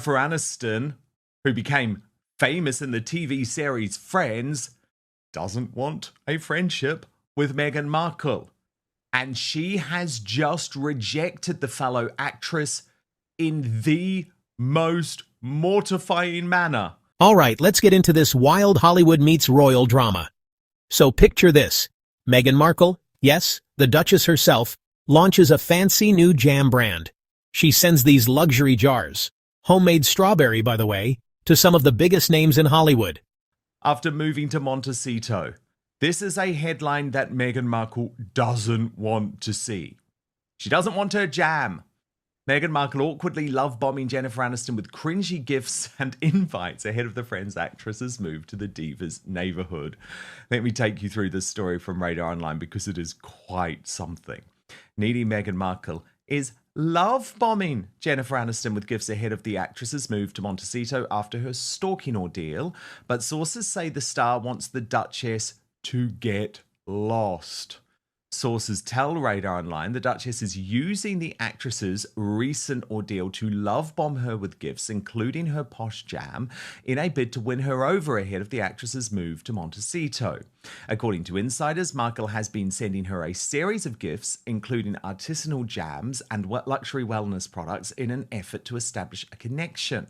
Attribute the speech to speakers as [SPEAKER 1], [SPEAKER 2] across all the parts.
[SPEAKER 1] For Aniston, who became famous in the TV series Friends, doesn't want a friendship with Meghan Markle. And she has just rejected the fellow actress in the most mortifying manner.
[SPEAKER 2] All right, let's get into this wild Hollywood meets royal drama. So picture this. Meghan Markle, yes, the Duchess herself, launches a fancy new jam brand. She sends these luxury jars, homemade strawberry by the way, to some of the biggest names in Hollywood.
[SPEAKER 1] After moving to Montecito, this is a headline that Meghan Markle doesn't want to see. She doesn't want her jam. Meghan Markle awkwardly love-bombing Jennifer Aniston with cringy gifts and invites ahead of the Friends actress's move to the diva's neighborhood. Let me take you through this story from Radar Online because it is quite something. Needy Meghan Markle is love-bombing Jennifer Aniston with gifts ahead of the actress's move to Montecito after her stalking ordeal, but sources say the star wants the Duchess to get lost. Sources tell Radar Online the Duchess is using the actress's recent ordeal to love-bomb her with gifts, including her posh jam, in a bid to win her over ahead of the actress's move to Montecito. According to insiders, Markle has been sending her a series of gifts, including artisanal jams and luxury wellness products, in an effort to establish a connection.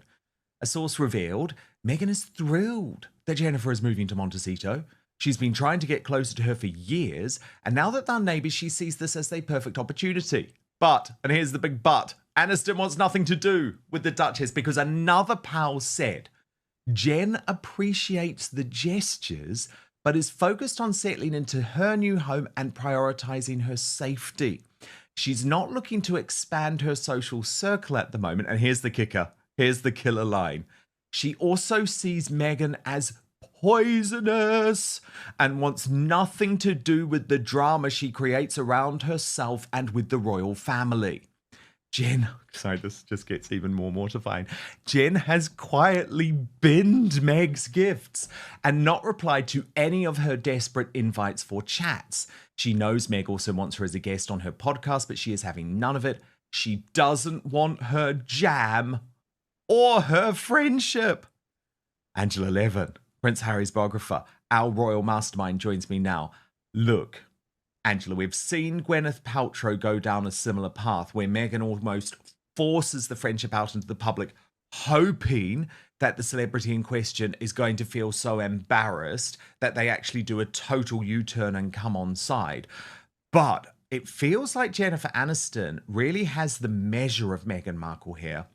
[SPEAKER 1] A source revealed Meghan is thrilled that Jennifer is moving to Montecito. She's been trying to get closer to her for years, and now that they're neighbours, she sees this as a perfect opportunity. But, and here's the big but, Aniston wants nothing to do with the Duchess because another pal said, Jen appreciates the gestures, but is focused on settling into her new home and prioritising her safety. She's not looking to expand her social circle at the moment, and here's the kicker, here's the killer line. She also sees Meghan as poisonous and wants nothing to do with the drama she creates around herself and with the royal family. Sorry, this just gets even more mortifying. Jen has quietly binned Meg's gifts and not replied to any of her desperate invites for chats. She knows Meg also wants her as a guest on her podcast, but she is having none of it. She doesn't want her jam or her friendship. Angela Levin, Prince Harry's biographer, our royal mastermind, joins me now. Look, Angela, we've seen Gwyneth Paltrow go down a similar path where Meghan almost forces the friendship out into the public, hoping that the celebrity in question is going to feel so embarrassed that they actually do a total U-turn and come on side. But it feels like Jennifer Aniston really has the measure of Meghan Markle here,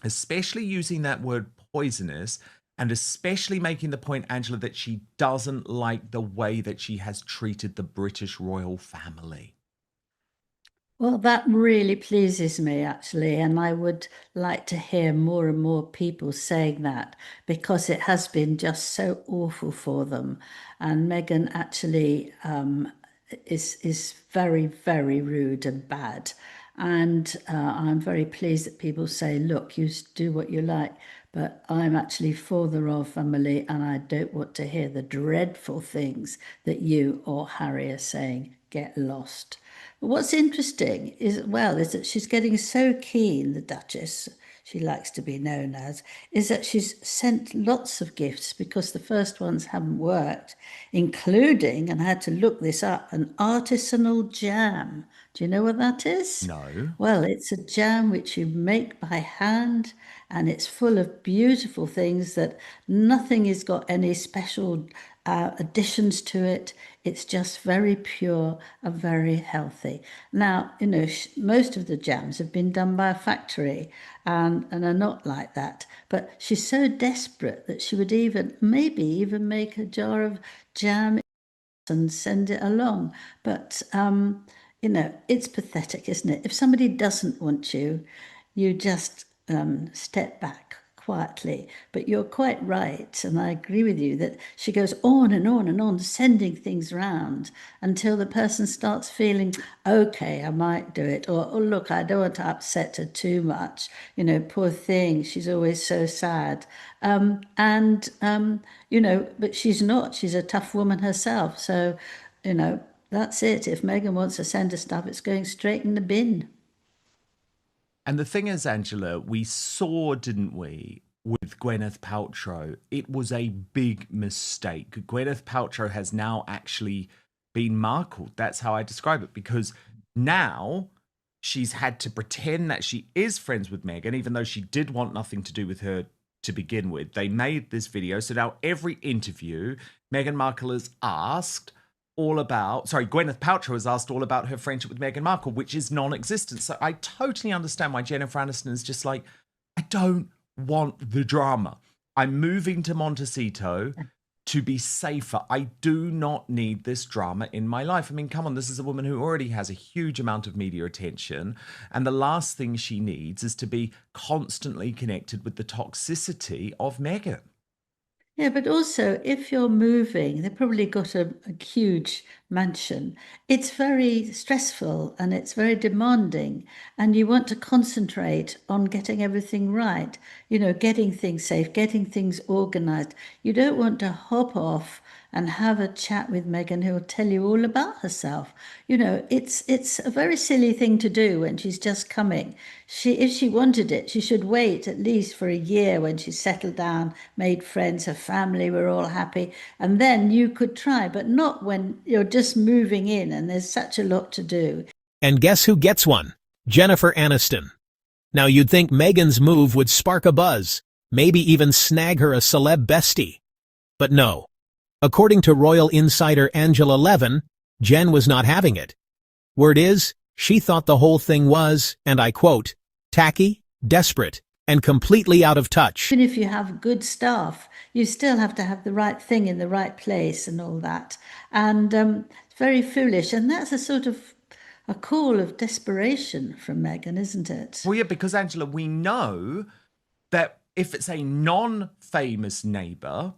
[SPEAKER 1] especially using that word poisonous, and especially making the point, Angela, that she doesn't like the way that she has treated the British royal family.
[SPEAKER 3] Well, that really pleases me, actually, and I would like to hear more and more people saying that because it has been just so awful for them. And Meghan actually is very, very rude and bad. And I'm very pleased that people say, look, you do what you like. But I'm actually for the royal family and I don't want to hear the dreadful things that you or Harry are saying. Get lost. But what's interesting is that she's getting so keen, the Duchess, she likes to be known as, is that she's sent lots of gifts because the first ones haven't worked, including, and I had to look this up, an artisanal jam. Do you know what that is?
[SPEAKER 1] No.
[SPEAKER 3] Well, it's a jam which you make by hand, and it's full of beautiful things that nothing has got any special additions to it. It's just very pure and very healthy. Now, you know, most of the jams have been done by a factory and are not like that. But she's so desperate that she would maybe even make a jar of jam and send it along. But, you know, it's pathetic, isn't it? If somebody doesn't want you, you just step back quietly. But you're quite right, and I agree with you that she goes on and on and on, sending things around until the person starts feeling, okay, I might do it, or oh, look, I don't want to upset her too much. You know, poor thing, she's always so sad. You know, but she's not. She's a tough woman herself. So, you know, that's it. If Meghan wants to send her stuff, it's going straight in the bin.
[SPEAKER 1] And the thing is, Angela, we saw, didn't we, with Gwyneth Paltrow, it was a big mistake. Gwyneth Paltrow has now actually been Markled. That's how I describe it, because now she's had to pretend that she is friends with Meghan, even though she did want nothing to do with her to begin with. They made this video. So now every interview, Meghan Markle is asked Gwyneth Paltrow has asked all about her friendship with Meghan Markle, which is non-existent. So I totally understand why Jennifer Aniston is just like, I don't want the drama. I'm moving to Montecito to be safer. I do not need this drama in my life. I mean, come on, this is a woman who already has a huge amount of media attention. And the last thing she needs is to be constantly connected with the toxicity of Meghan.
[SPEAKER 3] Yeah, but also if you're moving, they've probably got a huge mansion. It's very stressful and it's very demanding, and you want to concentrate on getting everything right, getting things safe, getting things organized. You don't want to hop off and have a chat with Meghan who will tell you all about herself. It's a very silly thing to do when she's just coming. If she wanted it, she should wait at least for a year when she settled down, made friends, her family were all happy, and then you could try, but not when you're just moving in and there's such a lot to do.
[SPEAKER 2] And guess who gets one? Jennifer Aniston. Now you'd think Meghan's move would spark a buzz, maybe even snag her a celeb bestie. But no. According to royal insider Angela Levin, Jen was not having it. Word is, she thought the whole thing was, and I quote, tacky, desperate, and completely out of touch.
[SPEAKER 3] Even if you have good staff, you still have to have the right thing in the right place and all that. And it's very foolish. And that's a sort of a call of desperation from Meghan, isn't it?
[SPEAKER 1] Well, yeah, because Angela, we know that if it's a non-famous neighbor,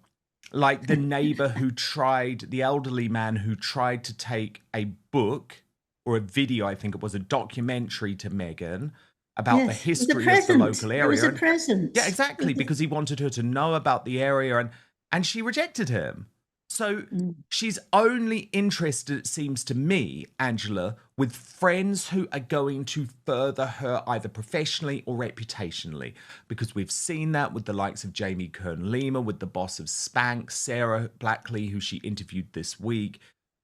[SPEAKER 1] like the neighbor the elderly man who tried to take a book or a video, I think it was a documentary to Meghan about the history of the local area.
[SPEAKER 3] It was a present.
[SPEAKER 1] Yeah, exactly, because he wanted her to know about the area, and she rejected him. So she's only interested, it seems to me, Angela, with friends who are going to further her either professionally or reputationally. Because we've seen that with the likes of Jamie Kern-Lima, with the boss of Spanx, Sarah Blackley, who she interviewed this week.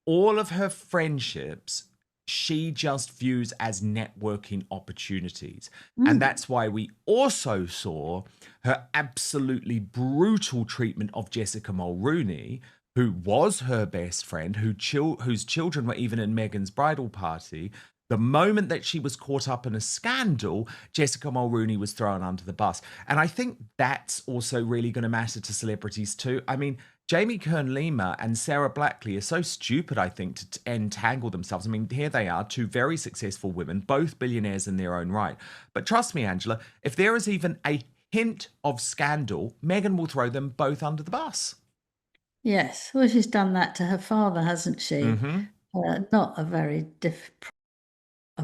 [SPEAKER 1] All of her friendships, she just views as networking opportunities. And that's why we also saw her absolutely brutal treatment of Jessica Mulroney, who was her best friend, whose children were even in Meghan's bridal party. The moment that she was caught up in a scandal, Jessica Mulroney was thrown under the bus. And I think that's also really going to matter to celebrities too. I mean, Jamie Kern-Lima and Sarah Blackley are so stupid, I think, to entangle themselves. I mean, here they are, two very successful women, both billionaires in their own right. But trust me, Angela, if there is even a hint of scandal, Meghan will throw them both under the bus.
[SPEAKER 3] Yes, well, she's done that to her father, hasn't she? Not a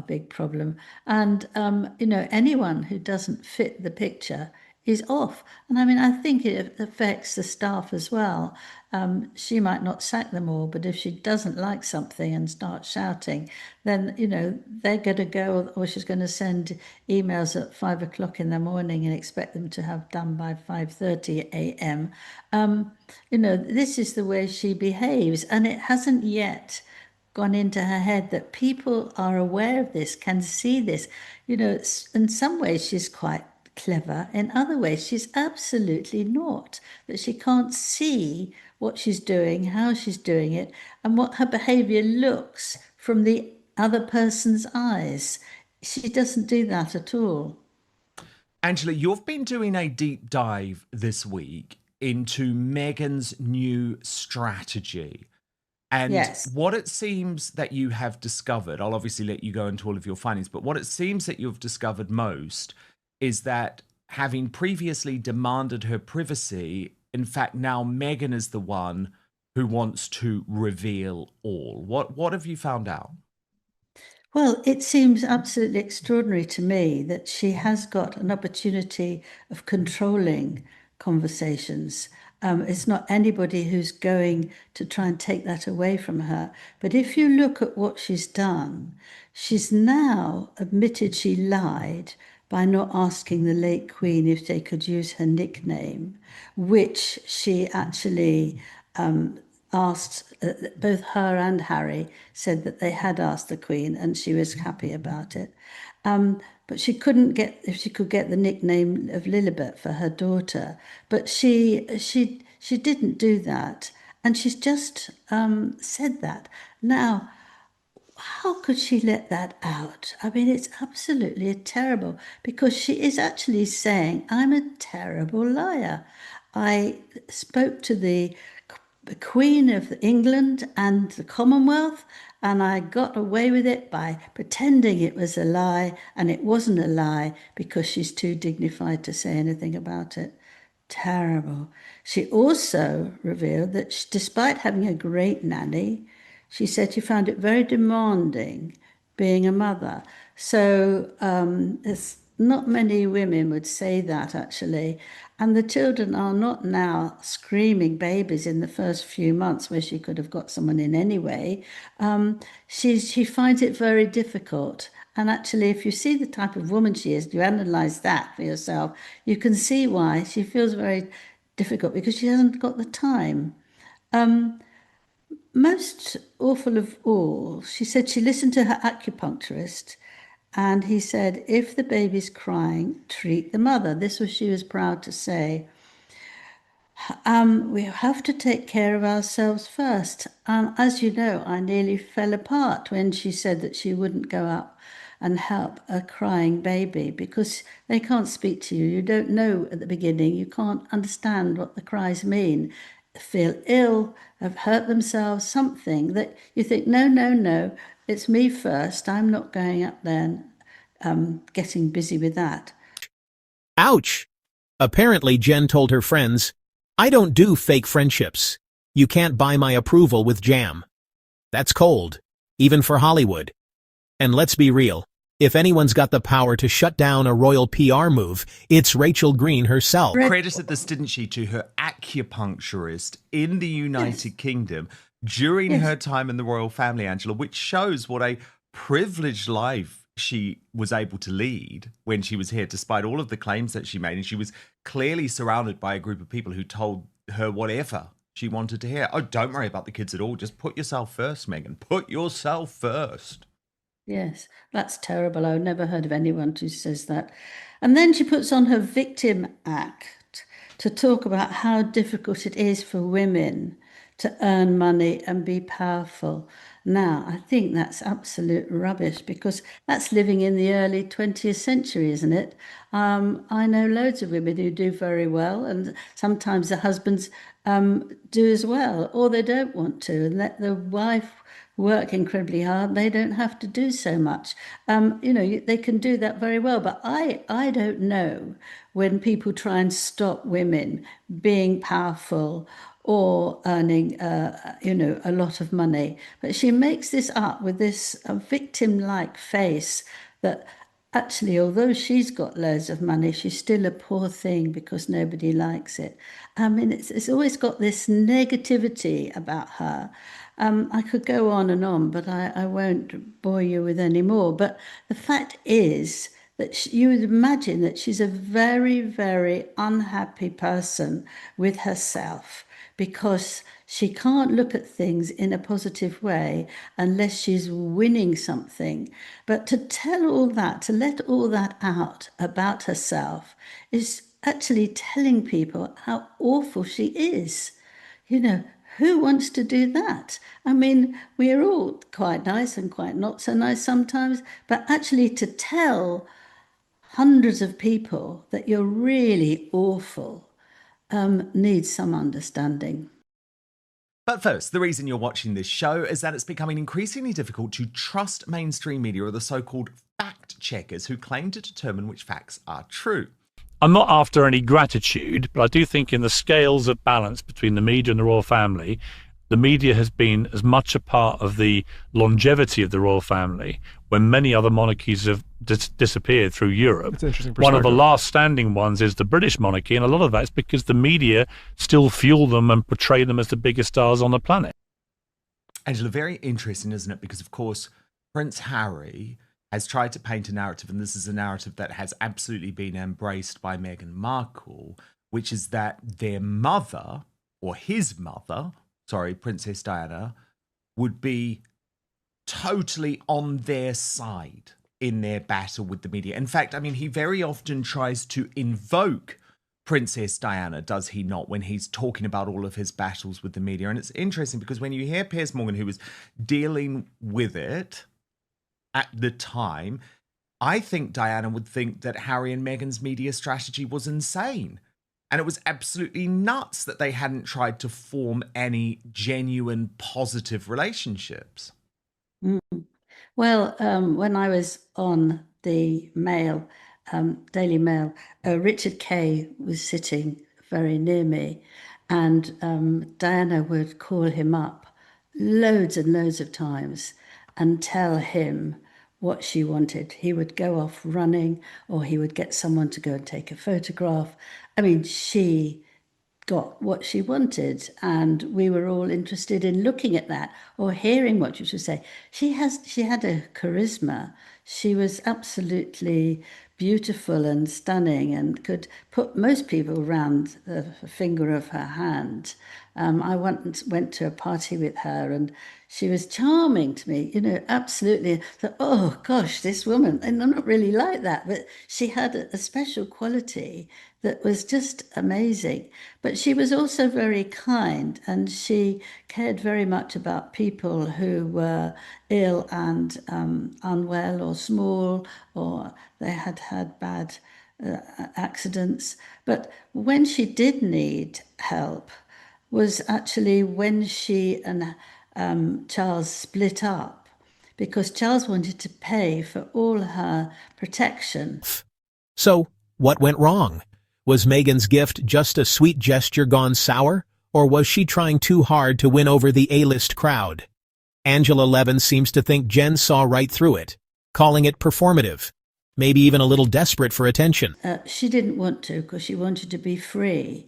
[SPEAKER 3] big problem. And, anyone who doesn't fit the picture is off. And I mean, I think it affects the staff as well. She might not sack them all, but if she doesn't like something and starts shouting, then, they're going to go, or she's going to send emails at 5 o'clock in the morning and expect them to have done by 5:30 a.m. This is the way she behaves, and it hasn't yet gone into her head that people are aware of this, can see this. In some ways she's quite clever, in other ways she's absolutely not, that she can't see what she's doing, how she's doing it, and what her behavior looks from the other person's eyes. She doesn't do that at all.
[SPEAKER 1] Angela, you've been doing a deep dive this week into Meghan's new strategy. And
[SPEAKER 3] Yes.
[SPEAKER 1] what it seems that you have discovered, I'll obviously let you go into all of your findings, but what it seems that you've discovered most is that having previously demanded her privacy, in fact, now Meghan is the one who wants to reveal all. What have you found out?
[SPEAKER 3] Well, it seems absolutely extraordinary to me that she has got an opportunity of controlling conversations. It's not anybody who's going to try and take that away from her. But if you look at what she's done, she's now admitted she lied by not asking the late Queen if they could use her nickname, which she actually asked. Both her and Harry said that they had asked the Queen, and she was happy about it. But she couldn't get if she could get the nickname of Lilibet for her daughter. But she didn't do that, and she's just said that now. How could she let that out? I mean, it's absolutely terrible because she is actually saying, I'm a terrible liar. I spoke to the Queen of England and the Commonwealth, and I got away with it by pretending it was a lie, and it wasn't a lie because she's too dignified to say anything about it. Terrible. She also revealed that despite having a great nanny, she said she found it very demanding being a mother. So there's not many women would say that actually. And the children are not now screaming babies in the first few months where she could have got someone in anyway. She finds it very difficult. And actually, if you see the type of woman she is, you analyze that for yourself, you can see why she feels very difficult because she hasn't got the time. Most awful of all, she said she listened to her acupuncturist and he said, if the baby's crying, treat the mother. This was she was proud to say. We have to take care of ourselves first. As you know, I nearly fell apart when she said that she wouldn't go up and help a crying baby because they can't speak to you. You don't know at the beginning. You can't understand what the cries mean. Feel ill, have hurt themselves, something that you think, no, no, no, it's me first. I'm not going up there and getting busy with that.
[SPEAKER 2] Ouch! Apparently, Jen told her friends, I don't do fake friendships. You can't buy my approval with jam. That's cold, even for Hollywood. And let's be real, if anyone's got the power to shut down a royal PR move, it's Rachel Green herself.
[SPEAKER 1] Credited this, didn't she, to her acupuncturist in the United Kingdom during her time in the royal family, Angela, which shows what a privileged life she was able to lead when she was here, despite all of the claims that she made. And she was clearly surrounded by a group of people who told her whatever she wanted to hear. Oh, don't worry about the kids at all. Just put yourself first, Meghan. Put yourself first.
[SPEAKER 3] Yes, that's terrible. I've never heard of anyone who says that. And then she puts on her victim act to talk about how difficult it is for women to earn money and be powerful. Now, I think that's absolute rubbish because that's living in the early 20th century, isn't it? I know loads of women who do very well, and sometimes the husbands do as well, or they don't want to, and let the wife work incredibly hard. They don't have to do so much. They can do that very well. But I don't know when people try and stop women being powerful or earning, a lot of money. But she makes this up with this victim-like face that actually, although she's got loads of money, she's still a poor thing because nobody likes it. I mean, it's always got this negativity about her. I could go on, but I won't bore you with any more. But the fact is that you would imagine that she's a very, very unhappy person with herself because she can't look at things in a positive way unless she's winning something. But to tell all that, to let all that out about herself is actually telling people how awful she is. Who wants to do that? I mean, we're all quite nice and quite not so nice sometimes, but actually to tell hundreds of people that you're really awful needs some understanding.
[SPEAKER 1] But first, the reason you're watching this show is that it's becoming increasingly difficult to trust mainstream media or the so-called fact checkers who claim to determine which facts are true.
[SPEAKER 4] I'm not after any gratitude, but I do think in the scales of balance between the media and the royal family, the media has been as much a part of the longevity of the royal family when many other monarchies have disappeared through Europe.
[SPEAKER 5] That's an interesting
[SPEAKER 4] One of the
[SPEAKER 5] perspective.
[SPEAKER 4] last standing ones is the British monarchy, and a lot of that is because the media still fuel them and portray them as the biggest stars on the planet.
[SPEAKER 1] Angela, very interesting, isn't it? Because, of course, Prince Harry has tried to paint a narrative, and this is a narrative that has absolutely been embraced by Meghan Markle, which is that their mother, or his mother, sorry, Princess Diana, would be totally on their side in their battle with the media. In fact, I mean, he very often tries to invoke Princess Diana, does he not, when he's talking about all of his battles with the media. And it's interesting because when you hear Piers Morgan, who was dealing with it at the time, I think Diana would think that Harry and Meghan's media strategy was insane. And it was absolutely nuts that they hadn't tried to form any genuine positive relationships.
[SPEAKER 3] Mm. Well, when I was on the Mail, Daily Mail, Richard Kay was sitting very near me, and Diana would call him up loads and loads of times and tell him what she wanted. He would go off running, or he would get someone to go and take a photograph. I mean, she got what she wanted, and we were all interested in looking at that or hearing what she would say. She had a charisma. She was absolutely beautiful and stunning and could put most people round the finger of her hand. I once went to a party with her, and she was charming to me, absolutely. So, oh gosh, this woman, and I'm not really like that, but she had a special quality that was just amazing. But she was also very kind, and she cared very much about people who were ill and unwell or small, or they had had bad accidents. But when she did need help was actually when she and Charles split up, because Charles wanted to pay for all her protection.
[SPEAKER 2] So, what went wrong? Was Meghan's gift just a sweet gesture gone sour, or was she trying too hard to win over the A-list crowd? Angela Levin seems to think Jen saw right through it, calling it performative, maybe even a little desperate for attention.
[SPEAKER 3] She didn't want to, because she wanted to be free.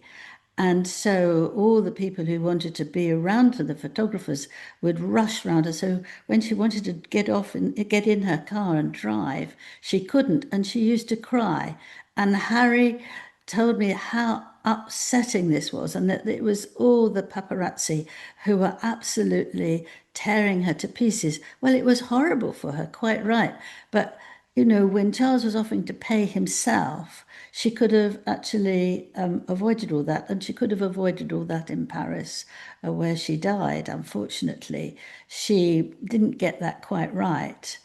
[SPEAKER 3] And so all the people who wanted to be around her, the photographers, would rush round her. So when she wanted to get off and get in her car and drive, she couldn't, and she used to cry. And Harry told me how upsetting this was, and that it was all the paparazzi who were absolutely tearing her to pieces. Well, it was horrible for her, quite right. But when Charles was offering to pay himself, she could have actually avoided all that. And she could have avoided all that in Paris, where she died, unfortunately. She didn't get that quite right.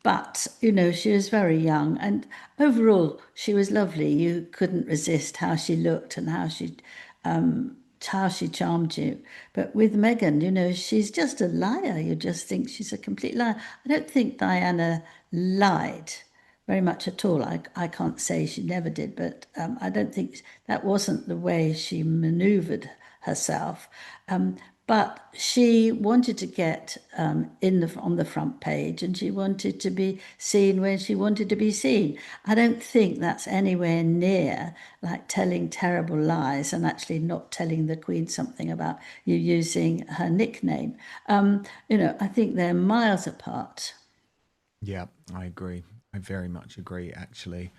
[SPEAKER 3] But, she was very young. And overall, she was lovely. You couldn't resist how she looked and how she charmed you. But with Meghan, she's just a liar. You just think she's a complete liar. I don't think Diana lied very much at all. I can't say she never did, but I don't think that wasn't the way she maneuvered herself. But she wanted to get on the front page, and she wanted to be seen when she wanted to be seen. I don't think that's anywhere near like telling terrible lies and actually not telling the Queen something about you using her nickname. I think they're miles apart.
[SPEAKER 1] Yeah, I agree. I very much agree, actually.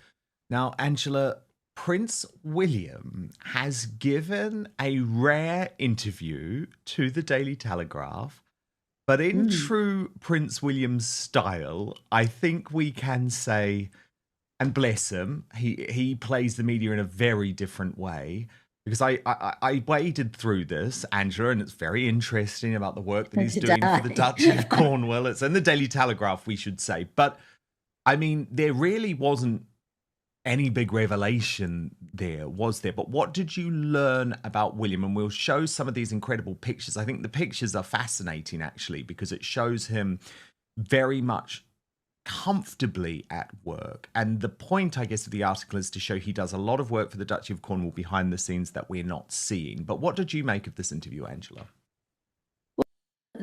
[SPEAKER 1] Now, Angela, Prince William has given a rare interview to the Daily Telegraph, but in true Prince William style, I think we can say, and bless him, he plays the media in a very different way. Because I waded through this, Angela, and it's very interesting about the work that he's doing for the Duchy of Cornwall. It's in the Daily Telegraph, we should say. But, I mean, there really wasn't any big revelation there, was there? But what did you learn about William? And we'll show some of these incredible pictures. I think the pictures are fascinating, actually, because it shows him very much comfortably at work. And the point, I guess, of the article is to show he does a lot of work for the Duchy of Cornwall behind the scenes that we're not seeing. But what did you make of this interview, Angela?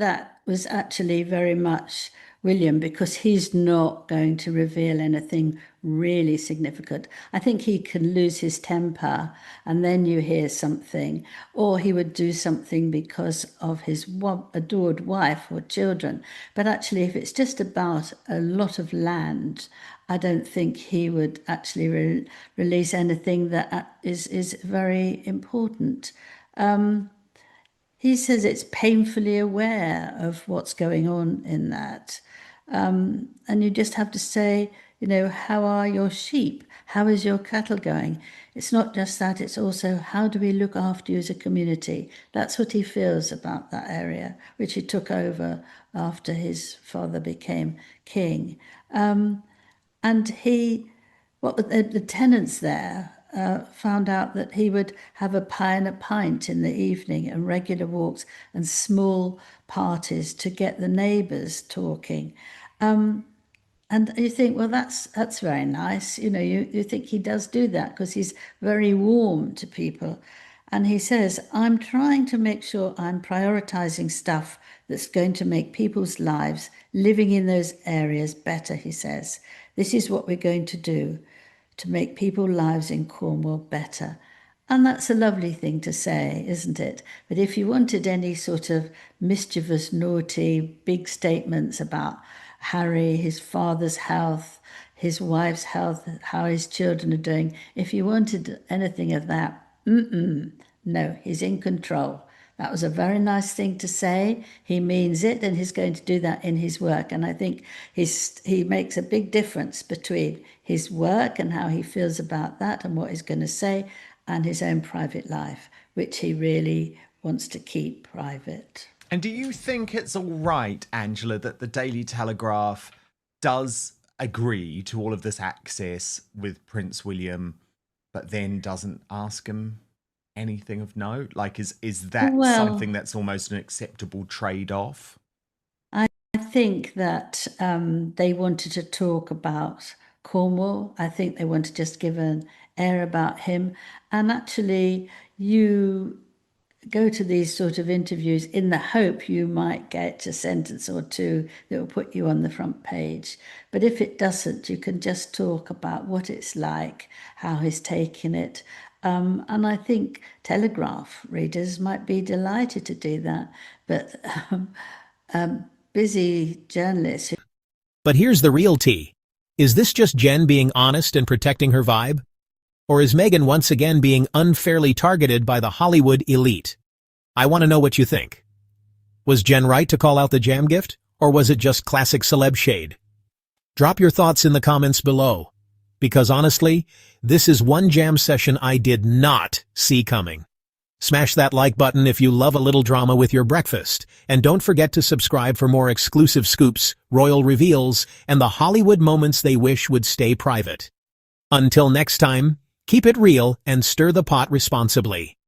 [SPEAKER 3] that was actually very much William, because he's not going to reveal anything really significant. I think he can lose his temper and then you hear something, or he would do something because of his adored wife or children. But actually, if it's just about a lot of land, I don't think he would actually release anything that is very important. He says it's painfully aware of what's going on in that. And you just have to say, how are your sheep? How is your cattle going? It's not just that, it's also how do we look after you as a community? That's what he feels about that area, which he took over after his father became king. And the tenants there found out that he would have a pie and a pint in the evening and regular walks and small parties to get the neighbours talking. And you think, well, that's very nice. You think he does do that because he's very warm to people. And he says, I'm trying to make sure I'm prioritizing stuff that's going to make people's lives living in those areas better, he says. This is what we're going to do to make people's lives in Cornwall better. And that's a lovely thing to say, isn't it? But if you wanted any sort of mischievous, naughty, big statements about Harry, his father's health, his wife's health, how his children are doing, if you wanted anything of that, no, he's in control. That was a very nice thing to say. He means it, and he's going to do that in his work. And I think he makes a big difference between his work and how he feels about that and what he's going to say, and his own private life, which he really wants to keep private.
[SPEAKER 1] And do you think it's all right, Angela, that the Daily Telegraph does agree to all of this access with Prince William, but then doesn't ask him anything of note? Like, is that something that's almost an acceptable trade-off?
[SPEAKER 3] I think that they wanted to talk about Cornwall. I think they want to just give an air about him. And actually, you go to these sort of interviews in the hope you might get a sentence or two that will put you on the front page. But if it doesn't, you can just talk about what it's like, how he's taking it. And I think Telegraph readers might be delighted to do that. But busy journalists.
[SPEAKER 2] But here's the real tea. Is this just Jen being honest and protecting her vibe? Or is Meghan once again being unfairly targeted by the Hollywood elite? I want to know what you think. Was Jen right to call out the jam gift? Or was it just classic celeb shade? Drop your thoughts in the comments below. Because honestly, this is one jam session I did not see coming. Smash that like button if you love a little drama with your breakfast. And don't forget to subscribe for more exclusive scoops, royal reveals, and the Hollywood moments they wish would stay private. Until next time, keep it real and stir the pot responsibly.